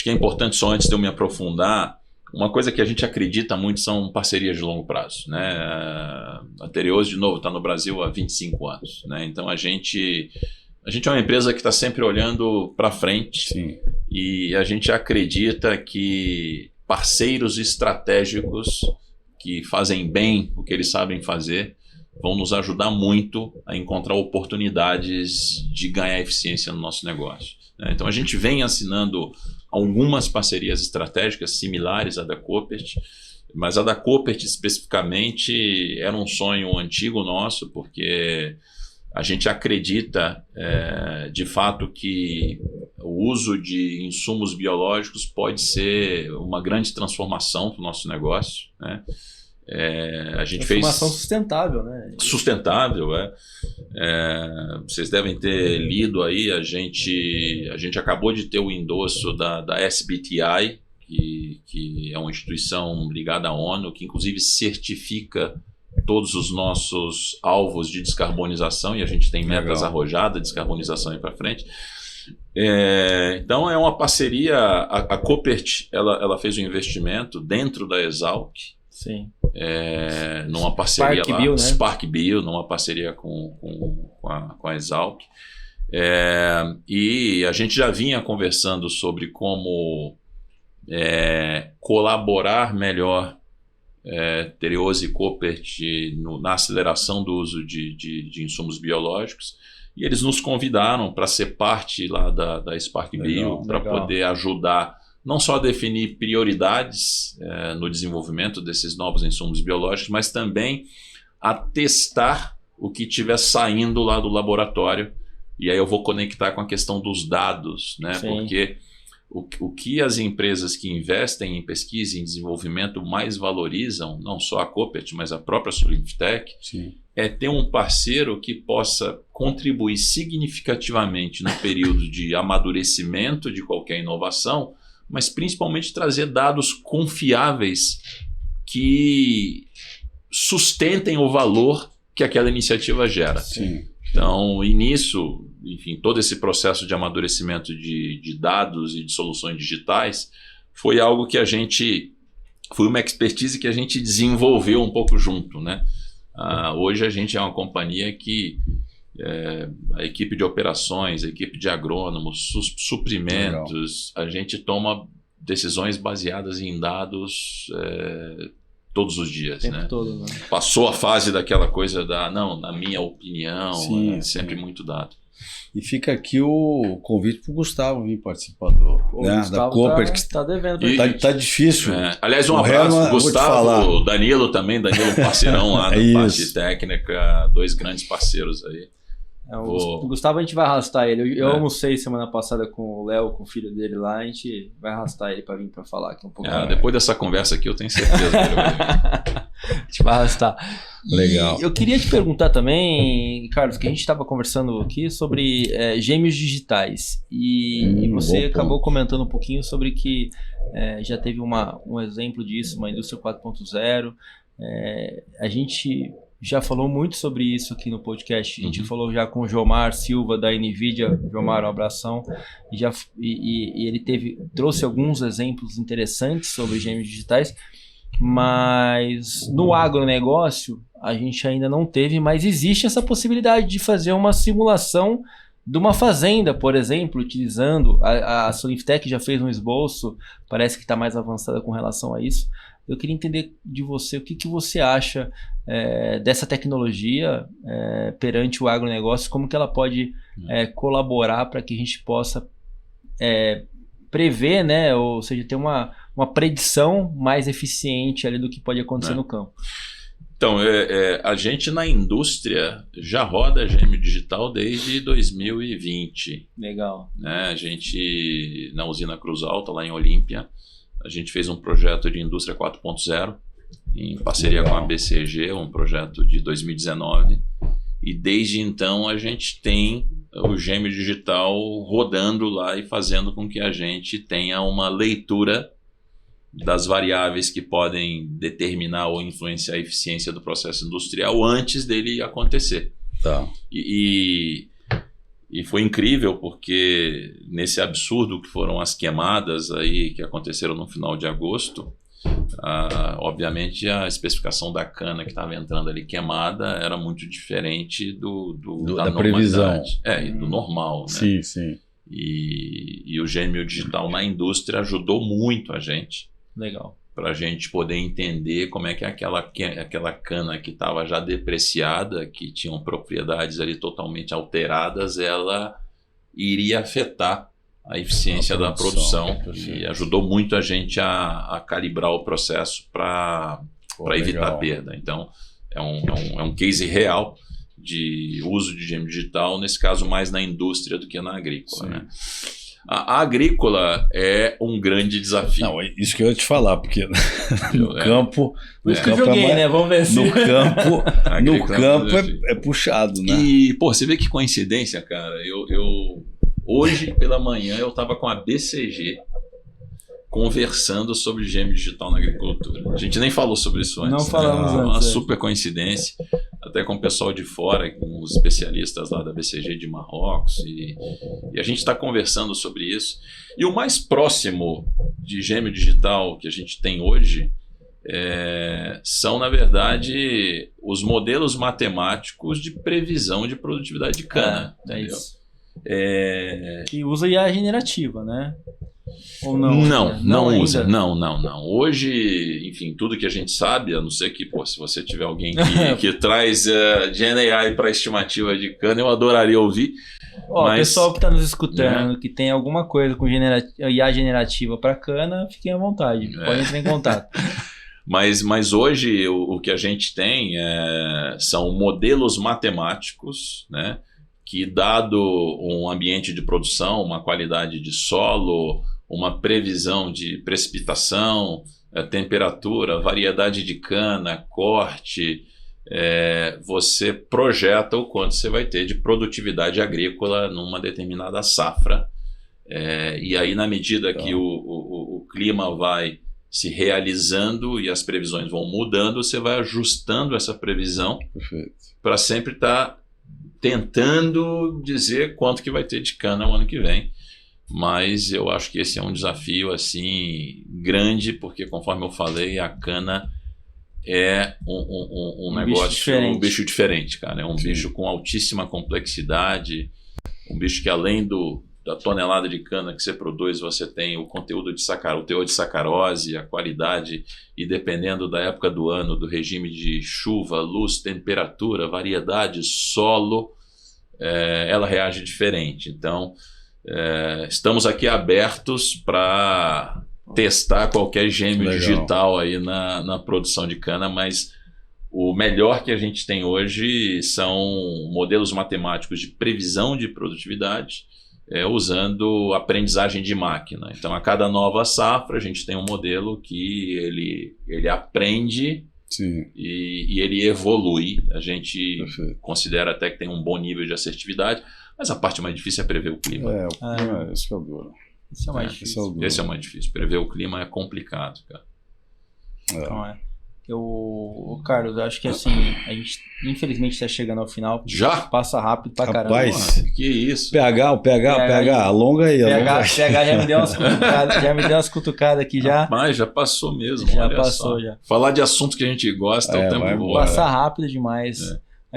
é importante, só antes de eu me aprofundar, uma coisa que a gente acredita muito são parcerias de longo prazo, né? A Tereos, de novo, está no Brasil há 25 anos, né? Então a gente é uma empresa que está sempre olhando para frente. Sim. E a gente acredita que parceiros estratégicos que fazem bem o que eles sabem fazer vão nos ajudar muito a encontrar oportunidades de ganhar eficiência no nosso negócio, né? Então a gente vem assinando algumas parcerias estratégicas similares à da Koppert, mas a da Koppert especificamente era um sonho antigo nosso, porque a gente acredita de fato que o uso de insumos biológicos pode ser uma grande transformação para o nosso negócio, né? A gente transformação sustentável, né? Sustentável, vocês devem ter lido aí, a gente acabou de ter o endosso da SBTi, que é uma instituição ligada à ONU, que inclusive certifica todos os nossos alvos de descarbonização, e a gente tem metas arrojadas de descarbonização aí para frente. Então é uma parceria, a Koppert ela fez um investimento dentro da Exalc. Sim. Numa parceria Spark Bio, né? Spark Bio, numa parceria com a Exalc. E a gente já vinha conversando sobre como colaborar melhor Tereos e Koppert na aceleração do uso de insumos biológicos. E eles nos convidaram para ser parte lá da Spark Bio, para poder ajudar não só a definir prioridades no desenvolvimento desses novos insumos biológicos, mas também a testar o que estiver saindo lá do laboratório. E aí eu vou conectar com a questão dos dados, né? Porque o que as empresas que investem em pesquisa e em desenvolvimento mais valorizam, não só a Koppert, mas a própria Solinftec, é ter um parceiro que possa contribuir significativamente no período de amadurecimento de qualquer inovação, mas principalmente trazer dados confiáveis que sustentem o valor que aquela iniciativa gera. Sim. Então, e nisso, enfim, todo esse processo de amadurecimento de dados e de soluções digitais foi algo que foi uma expertise que a gente desenvolveu um pouco junto, né? Hoje a gente é uma companhia que a equipe de operações, a equipe de agrônomos, suprimentos, a gente toma decisões baseadas em dados todos os dias, né? Todo, né? Passou a fase daquela coisa na minha opinião, sempre muito dado. E fica aqui o convite para o Gustavo vir participar da Koppert, que está devendo. Tá difícil. Aliás, um abraço, Gustavo, Danilo também, Danilo parceirão lá na parte técnica, dois grandes parceiros aí. O Gustavo a gente vai arrastar ele. Eu almocei semana passada com o Léo, com o filho dele lá, a gente vai arrastar ele para vir para falar aqui um pouco. Depois dessa conversa aqui eu tenho certeza que ele vai vir. A gente vai arrastar. Legal. E eu queria te perguntar também, Carlos, que a gente estava conversando aqui sobre gêmeos digitais. E você acabou comentando um pouquinho sobre que já teve um exemplo disso, uma indústria 4.0. A gente já falou muito sobre isso aqui no podcast. A gente falou já com o Jomar Silva da NVIDIA. Jomar, um abração. E ele trouxe alguns exemplos interessantes sobre gêmeos digitais, mas no agronegócio a gente ainda não teve, mas existe essa possibilidade de fazer uma simulação de uma fazenda, por exemplo, utilizando, a Solinftec já fez um esboço, parece que está mais avançada com relação a isso. Eu queria entender de você o que você acha dessa tecnologia perante o agronegócio, como que ela pode colaborar para que a gente possa prever, né, ou seja, ter uma predição mais eficiente ali do que pode acontecer no campo. Então, a gente na indústria já roda gêmeo digital desde 2020. Legal. Né? A gente, na usina Cruz Alta, lá em Olímpia, a gente fez um projeto de indústria 4.0 em parceria com a BCG, um projeto de 2019. E desde então a gente tem o gêmeo digital rodando lá e fazendo com que a gente tenha uma leitura das variáveis que podem determinar ou influenciar a eficiência do processo industrial antes dele acontecer. Tá. E foi incrível porque nesse absurdo que foram as queimadas aí que aconteceram no final de agosto, obviamente a especificação da cana que estava entrando ali queimada era muito diferente da previsão. E do normal. Né? Sim, sim. E o gêmeo digital na indústria ajudou muito a gente. Legal. Para a gente poder entender como é que aquela cana que estava já depreciada, que tinham propriedades ali totalmente alteradas, ela iria afetar a eficiência da produção. E ajudou muito a gente a calibrar o processo para evitar perda. Então, é um case real de uso de gêmeo digital, nesse caso mais na indústria do que na agrícola. Né? A agrícola é um grande desafio. Não, isso que eu ia te falar, porque no campo... Por isso que eu joguei, né? Vamos ver se... No campo é puxado, né? E, pô, você vê que coincidência, cara. Hoje, pela manhã, eu estava com a BCG conversando sobre gêmeo digital na agricultura. A gente nem falou sobre isso antes. Não falamos antes. Uma super coincidência. Até com o pessoal de fora, com os especialistas lá da BCG de Marrocos. E a gente está conversando sobre isso. E o mais próximo de gêmeo digital que a gente tem hoje são, na verdade, os modelos matemáticos de previsão de produtividade de cana. É isso. Que usa IA generativa, né? Ou não? Não usa. Não. Hoje, enfim, tudo que a gente sabe, a não ser que, se você tiver alguém que traz GenAI para estimativa de cana, eu adoraria ouvir. O pessoal que está nos escutando, que tem alguma coisa com IA generativa para cana, fiquem à vontade, podem entrar em contato. Mas hoje o que a gente tem são modelos matemáticos, né? Que dado um ambiente de produção, uma qualidade de solo, uma previsão de precipitação, temperatura, variedade de cana, corte, você projeta o quanto você vai ter de produtividade agrícola numa determinada safra. E aí, na medida que o clima vai se realizando e as previsões vão mudando, você vai ajustando essa previsão para sempre estar tentando dizer quanto que vai ter de cana o ano que vem. Mas eu acho que esse é um desafio assim grande, porque conforme eu falei, a cana é um negócio, um bicho diferente, cara. É um bicho com altíssima complexidade, um bicho que além da tonelada de cana que você produz, você tem o conteúdo de o teor de sacarose, a qualidade, e dependendo da época do ano, do regime de chuva, luz, temperatura, variedade, solo, ela reage diferente. Então, estamos aqui abertos para testar qualquer gêmeo digital aí na produção de cana, mas o melhor que a gente tem hoje são modelos matemáticos de previsão de produtividade, usando aprendizagem de máquina. Então, a cada nova safra, a gente tem um modelo que ele aprende e ele evolui. A gente considera até que tem um bom nível de assertividade, mas a parte mais difícil é prever o clima. Esse é o duro. Esse é o mais difícil. Esse é o mais difícil. Prever o clima é complicado, cara. Então, Carlos, eu acho que assim, a gente infelizmente está chegando ao final. Já? Passa rápido pra caramba. Rapaz, que isso. PH, alonga aí. PH já me deu umas cutucadas aqui já. Mas já passou mesmo. Já passou, já. Falar de assunto que a gente gosta, o tempo voa. Passar rápido demais.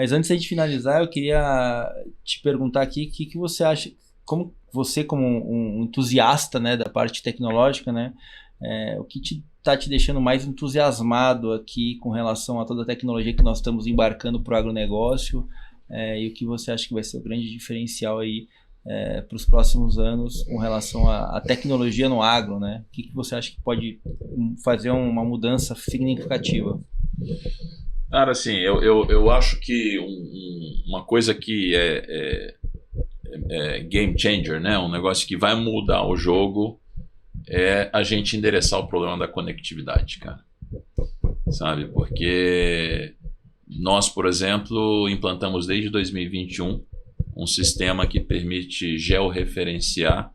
Mas antes de finalizar, eu queria te perguntar aqui o que você acha, como você como um entusiasta, né, da parte tecnológica, né, o que está te deixando mais entusiasmado aqui com relação a toda a tecnologia que nós estamos embarcando para o agronegócio, e o que você acha que vai ser o grande diferencial aí para os próximos anos com relação à tecnologia no agro, né? O que você acha que pode fazer uma mudança significativa? Cara, assim, eu acho que uma coisa que é game changer, né? Um negócio que vai mudar o jogo é a gente endereçar o problema da conectividade, cara. Sabe? Porque nós, por exemplo, implantamos desde 2021 um sistema que permite georreferenciar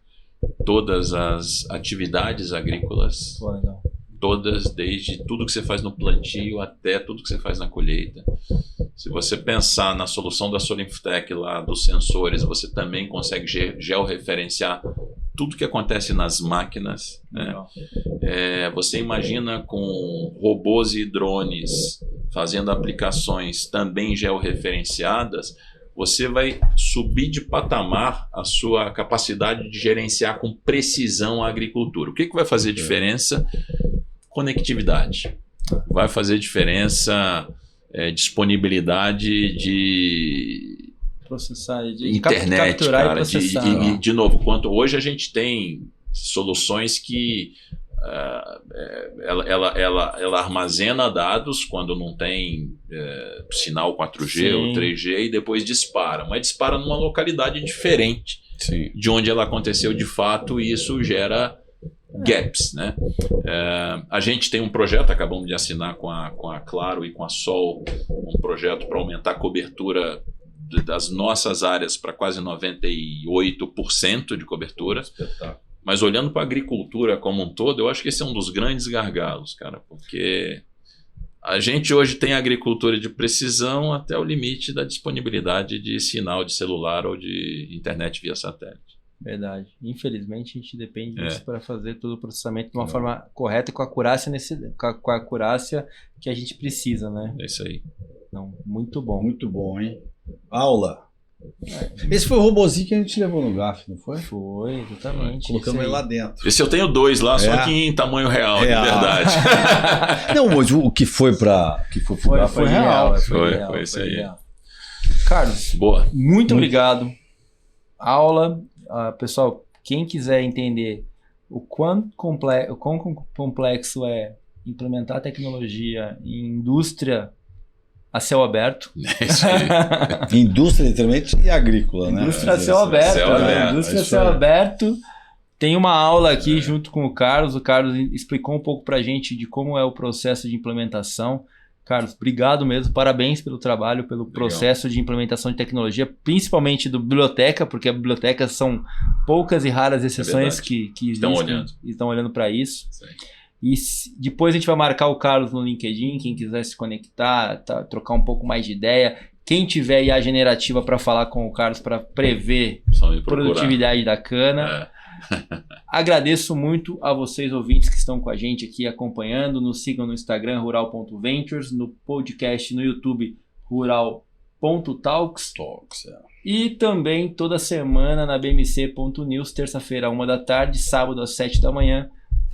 todas as atividades agrícolas. Pô, legal. Todas, desde tudo que você faz no plantio até tudo que você faz na colheita. Se você pensar na solução da Solinftec lá, dos sensores, você também consegue georreferenciar tudo que acontece nas máquinas, né? Você imagina com robôs e drones fazendo aplicações também georreferenciadas, você vai subir de patamar a sua capacidade de gerenciar com precisão a agricultura. O que vai fazer diferença? Conectividade. Vai fazer diferença disponibilidade de processar, de internet, capturar cara, e processar. E de novo, hoje a gente tem soluções que ela armazena dados quando não tem sinal 4G Sim. ou 3G e depois dispara, mas dispara numa localidade diferente Sim. de onde ela aconteceu de fato, e isso gera gaps, né? A gente tem um projeto, acabamos de assinar com a Claro e com a Sol, um projeto para aumentar a cobertura das nossas áreas para quase 98% de cobertura. Espetáculo. Mas olhando para a agricultura como um todo, eu acho que esse é um dos grandes gargalos, cara, porque a gente hoje tem agricultura de precisão até o limite da disponibilidade de sinal de celular ou de internet via satélite. Verdade. Infelizmente, a gente depende disso para fazer todo o processamento de uma forma correta e com a acurácia, com a acurácia que a gente precisa, né? É isso aí. Não, muito bom. Muito bom, hein? Aula. Esse foi o robozinho que a gente levou no GAF, não foi? Foi, exatamente. Colocamos ele lá dentro. Esse eu tenho 2 lá, só que em tamanho real, de verdade. Não, mas o que foi para o GAF foi real. Foi isso aí. Real. Carlos, Boa. muito obrigado. Aula. Pessoal, quem quiser entender o quão complexo é implementar tecnologia em indústria a céu aberto. Indústria, literalmente, e agrícola, né? Indústria a céu aberto. Indústria a céu aberto. Tem uma aula aqui junto com o Carlos. O Carlos explicou um pouco pra gente de como é o processo de implementação. Carlos, obrigado mesmo, parabéns pelo trabalho, pelo processo de implementação de tecnologia, principalmente do biblioteca, porque a biblioteca são poucas e raras exceções que estão olhando para isso. Sim. E depois a gente vai marcar o Carlos no LinkedIn, quem quiser se conectar, trocar um pouco mais de ideia. Quem tiver IA generativa para falar com o Carlos para prever produtividade da cana. Agradeço muito a vocês ouvintes que estão com a gente aqui acompanhando. Nos sigam no Instagram rural.ventures, no podcast no YouTube rural.talks e também toda semana na bmc.news, terça-feira 1h, sábado às 7h,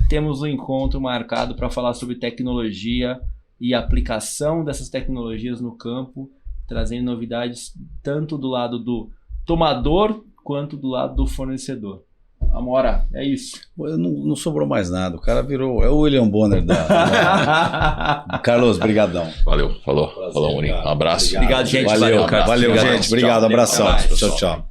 temos um encontro marcado para falar sobre tecnologia e aplicação dessas tecnologias no campo, trazendo novidades tanto do lado do tomador quanto do lado do fornecedor. Amora, é isso. Não sobrou mais nada. O cara virou... É o William Bonner da... Carlos, brigadão. Valeu, falou, Maurinho. Um abraço. Obrigado, gente. Valeu, gente. Obrigado, abração. Tchau, tchau.